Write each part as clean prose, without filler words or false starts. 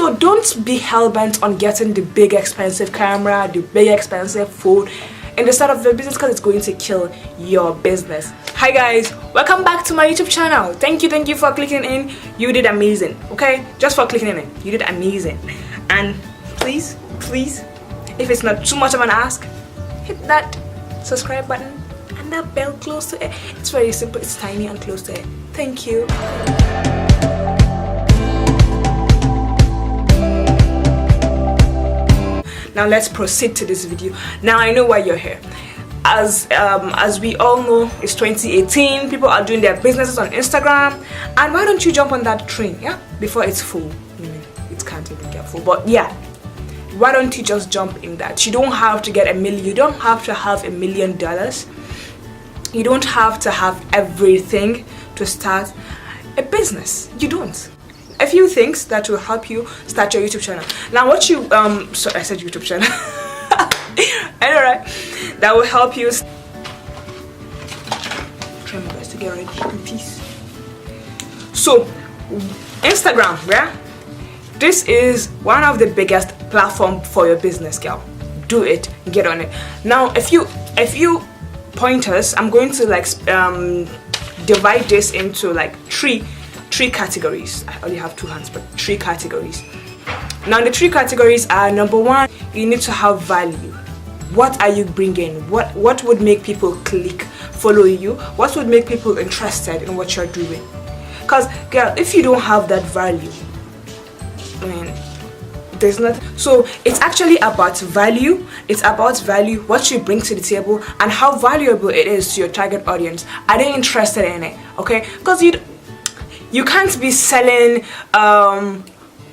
So don't be hell-bent on getting the big expensive camera, the big expensive phone in the start of your business, because it's going to kill your business. Hi guys, welcome back to my YouTube channel. Thank you for clicking in. You did amazing. Okay, just for clicking in, you did amazing. And please, if it's not too much of an ask, hit that subscribe button and that bell close to it. It's very simple, it's tiny and close to it. Thank you. Now let's proceed to this video. Now I know why you're here. As we all know, it's 2018. People are doing their businesses on Instagram, and why don't you jump on that train? Yeah, before it's full. It can't even get full, but yeah. Why don't you just jump in that? You don't have to get $1 million. You don't have to have $1 million. You don't have to have everything to start a business. You don't. A few things that will help you start your YouTube channel. Now what you sorry, I said YouTube channel. Alright, that will help you. Try my best to get ready in peace. So Instagram, yeah, this is one of the biggest platform for your business, girl. Do it, get on it. Now a few pointers. I'm going to like divide this into like three categories. I only have 2 hands, but 3 categories. Now the 3 categories are: number 1, you need to have value. What are you bringing? What would make people click, follow you? What would make people interested in what you're doing? Because girl, if you don't have that value, I mean, there's nothing. So it's actually about value. It's about value, what you bring to the table, and how valuable it is to your target audience. Are they interested in it? Okay, because you can't be selling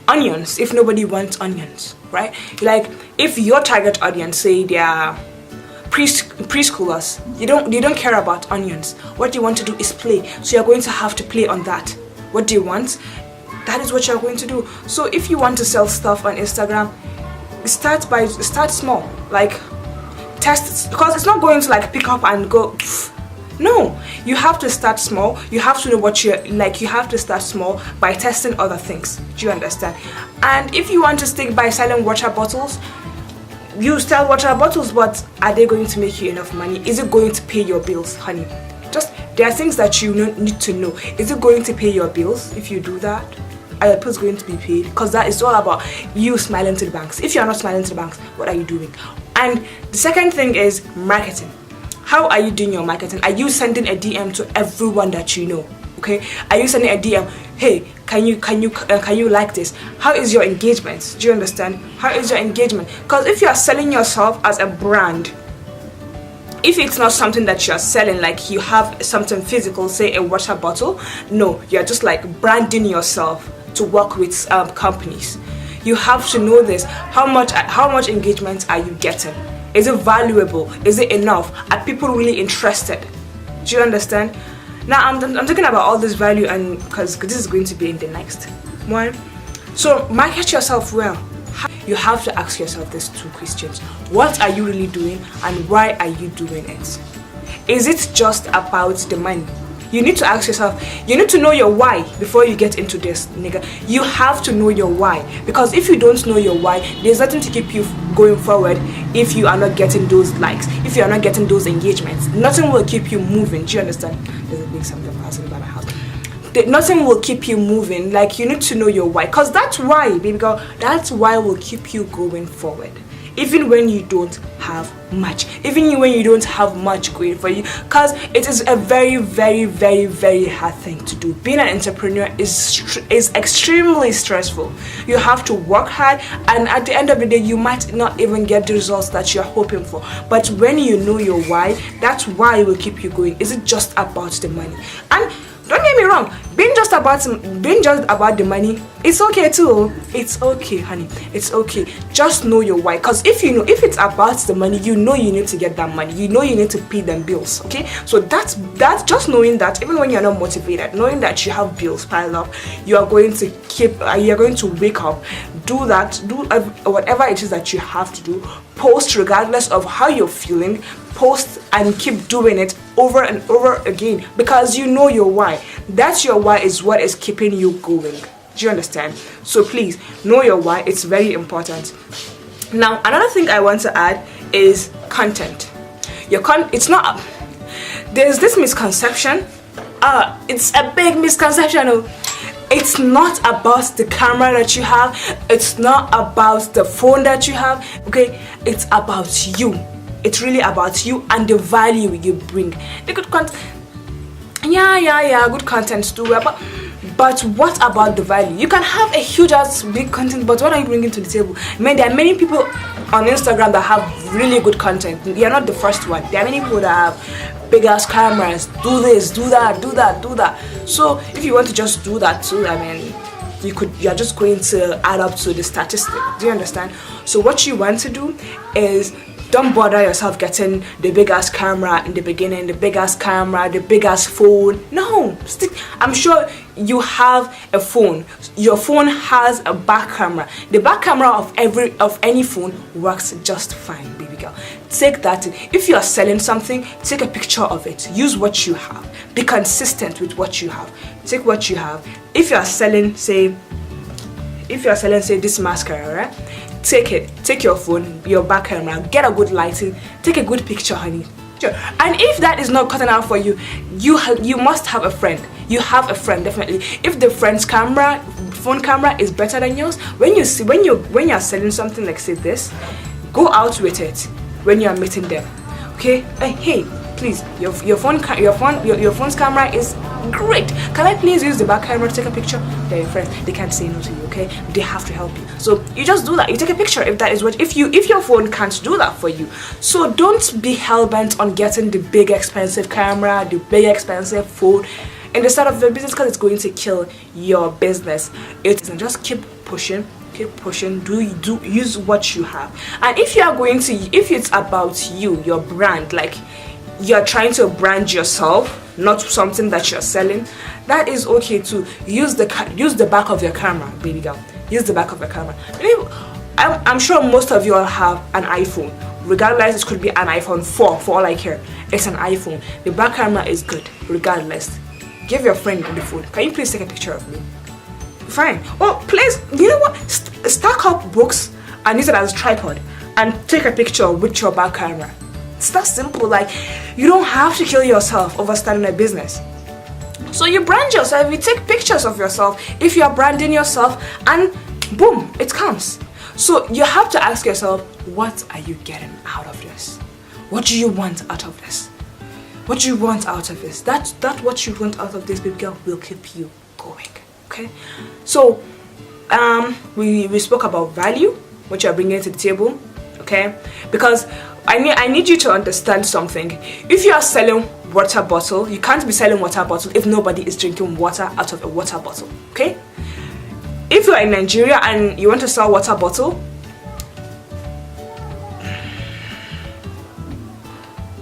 onions if nobody wants onions, right? Like if your target audience, say they are preschoolers, they don't care about onions. What you want to do is play, so you're going to have to play on that. What do you want? That is what you're going to do. So if you want to sell stuff on Instagram, start small, like test, because it's not going to like pick up and go. No, you have to start small. You have to know what you're like. You have to start small by testing other things. Do you understand? And if you want to stick by selling water bottles, you sell water bottles, but are they going to make you enough money? Is it going to pay your bills, honey? Just, there are things that you need to know. Is it going to pay your bills if you do that? Are your bills going to be paid? Because that is all about you smiling to the banks. If you're not smiling to the banks, what are you doing? And the second thing is marketing. How are you doing your marketing? Are you sending a DM to everyone that you know? Okay, are you sending a DM? Hey, can you like this? How is your engagement? Do you understand? How is your engagement? Because if you are selling yourself as a brand, if it's not something that you're selling, like you have something physical, say a water bottle, no, you're just like branding yourself to work with companies. You have to know this. How much engagement are you getting? Is it valuable? Is it enough? Are people really interested? Do you understand? Now I'm talking about all this value, and because this is going to be in the next one. So market yourself well. You have to ask yourself these 2 questions. What are you really doing, and why are you doing it? Is it just about the money? You need to ask yourself, you need to know your why before you get into this, nigga. You have to know your why, because if you don't know your why, there's nothing to keep you going forward. If you are not getting those likes, if you are not getting those engagements, nothing will keep you moving. Do you understand? There's a big something passing by my house. Nothing will keep you moving. Like, you need to know your why, because that's why, baby girl, that's why will keep you going forward. Even when you don't have much, even when you don't have much going for you, because it is a very hard thing to do. Being an entrepreneur is extremely stressful. You have to work hard, and at the end of the day you might not even get the results that you're hoping for. But when you know your why, that's why will keep you going. Is it just about the money? And don't get me wrong, being just about the money, it's okay too. It's okay, honey. It's okay. Just know your why. Because if it's about the money, you know you need to get that money. You know you need to pay them bills. Okay? So that's just knowing that, even when you're not motivated, knowing that you have bills piled up, you're going to wake up, do whatever it is that you have to do, post regardless of how you're feeling, post and keep doing it over and over again, because you know your why. That's your why, is what is keeping you going. Do you understand? So please know your why. It's very important. Now another thing I want to add is content. It's not, there's this misconception, it's a big misconception. It's not about the camera that you have, it's not about the phone that you have, okay? It's about you. It's really about you and the value you bring. The good content, good content too, but what about the value? You can have a huge ass big content, but what are you bringing to the table? I mean, there are many people on Instagram that have really good content. You're not the first one. There are many people that have big ass cameras, do this, do that. So if you want to just do that too, I mean, you're just going to add up to the statistic. Do you understand? So what you want to do is, don't bother yourself getting the big ass camera in the beginning, the big ass camera, the big ass phone. No, I'm sure you have a phone. Your phone has a back camera. The back camera of any phone works just fine, baby girl. Take that. If you are selling something, take a picture of it. Use what you have. Be consistent with what you have. Take what you have. If you are selling, say this mascara, right? Take your phone, your back camera, get a good lighting, take a good picture, honey. And if that is not cutting out for you, you must have a friend. You have a friend, definitely. If the friend's phone camera is better than yours, when you're selling something like say this, go out with it when you're meeting them. Okay? Hey, please, your phone's camera is great. Can I please use the back camera to take a picture? They're your friends. They can't say no to you, okay? They have to help you. So you just do that. You take a picture if that is what. If your phone can't do that for you, so don't be hell bent on getting the big expensive camera, the big expensive phone in the start of your business, because it's going to kill your business. It isn't. Just keep pushing. Do use what you have. And if it's about you, your brand, like you're trying to brand yourself, not something that you're selling, that is okay to use the back of your camera, baby girl. Use the back of your camera. I'm sure most of you all have an iPhone. Regardless, it could be an iPhone 4 for all I care. It's an iPhone. The back camera is good, regardless. Give your friend the phone. Can you please take a picture of me? Fine. Well, please, you know what? Stack up books and use it as a tripod and take a picture with your back camera. It's that simple. Like, you don't have to kill yourself over starting a business. So you brand yourself, you take pictures of yourself if you are branding yourself, and boom, it comes. So you have to ask yourself, what are you getting out of this? What do you want out of this? What do you want out of this? That what you want out of this, baby girl, will keep you going. Okay? So we spoke about value, what you're bringing to the table. Okay? Because I need you to understand something. If you are selling water bottle, you can't be selling water bottle if nobody is drinking water out of a water bottle. Okay? If you're in Nigeria and you want to sell water bottle,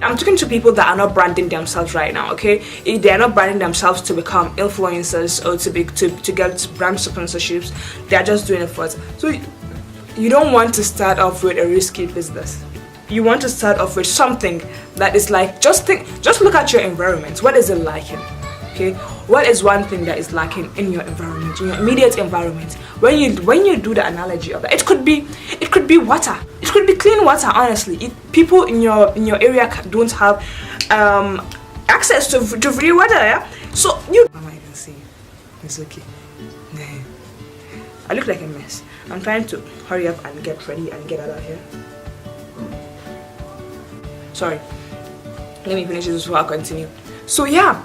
I'm talking to people that are not branding themselves right now, okay? They are not branding themselves to become influencers or to get brand sponsorships. They are just doing it for us. So you don't want to start off with a risky business. You want to start off with something that is like, just look at your environment. What is it lacking? Okay? What is one thing that is lacking in your environment, in your immediate environment? When you do the analogy of that, it could be water. It could be clean water, honestly. People in your area don't have access to free water, yeah? So you... Mama, you can see. It's okay. I look like a mess. I'm trying to hurry up and get ready and get out of here. Sorry. Let me finish this before I continue. So yeah.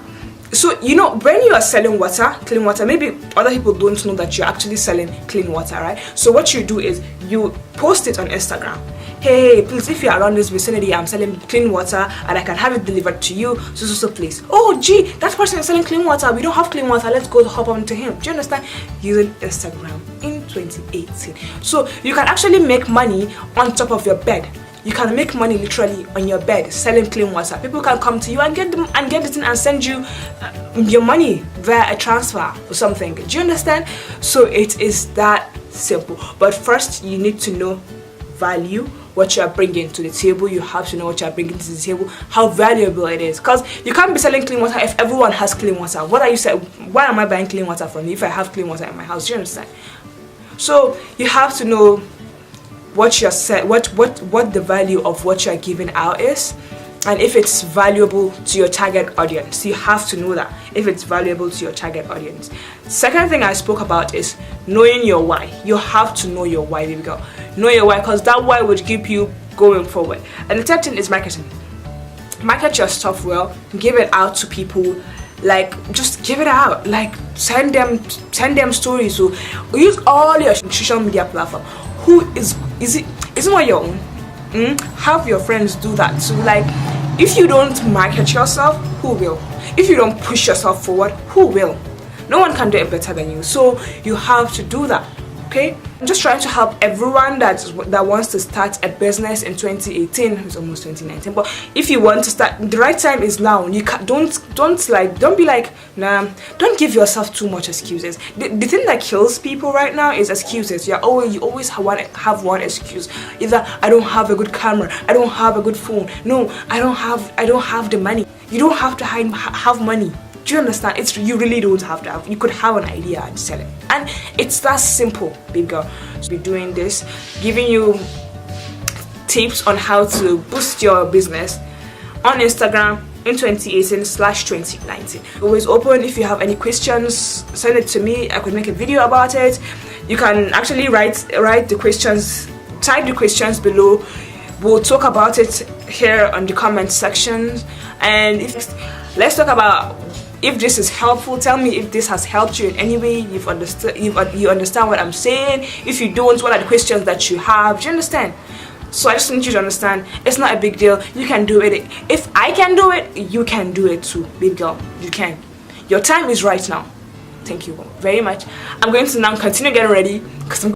So you know, when you are selling water, clean water, maybe other people don't know that you're actually selling clean water, right? So what you do is you post it on Instagram. Hey, please, if you're around this vicinity, I'm selling clean water and I can have it delivered to you. So please. Oh, gee, that person is selling clean water. We don't have clean water. Let's go hop on to him. Do you understand? Using Instagram in 2018. So you can actually make money on top of your bed. You can make money literally on your bed selling clean water. People can come to you and get it in and send you your money via a transfer or something. Do you understand? So it is that simple. But first, you need to know value, what you are bringing to the table. You have to know what you are bringing to the table, how valuable it is. Because you can't be selling clean water if everyone has clean water. What are you saying? Why am I buying clean water from you if I have clean water in my house? Do you understand? So you have to know what you're what the value of what you're giving out is, and if it's valuable to your target audience. You have to know that if it's valuable to your target audience. Second thing I spoke about is knowing your why. You have to know your why, baby girl. Know your why, because that why would keep you going forward. And the third thing is marketing. Market your stuff well, give it out to people. Like, just give it out. Like, send them stories. So use all your social media platform. Isn't it your own? Have your friends do that. So like, if you don't market yourself, who will? If you don't push yourself forward, who will? No one can do it better than you. So you have to do that. Okay, I'm just trying to help everyone that wants to start a business in 2018. It's almost 2019, but if you want to start, the right time is now. You can't, don't be like, nah. Don't give yourself too much excuses. The thing that kills people right now is excuses. You always have one excuse. Either I don't have a good camera, I don't have a good phone. No, I don't have the money. You don't have to have money. Do you understand? You really don't have to have. You could have an idea and sell it, and it's that simple, baby girl. So be doing this, giving you tips on how to boost your business on Instagram in 2018/2019. Always open. If you have any questions, send it to me. I could make a video about it. You can actually write the questions, type the questions below. We'll talk about it here on the comment section. And let's talk about if this is helpful. Tell me if this has helped you in any way. You understand what I'm saying. If you don't, what are the questions that you have? Do you understand? So I just need you to understand, it's not a big deal. You can do it. If I can do it, you can do it too, big girl. You can. Your time is right now. Thank you very much. I'm going to now continue getting ready because I'm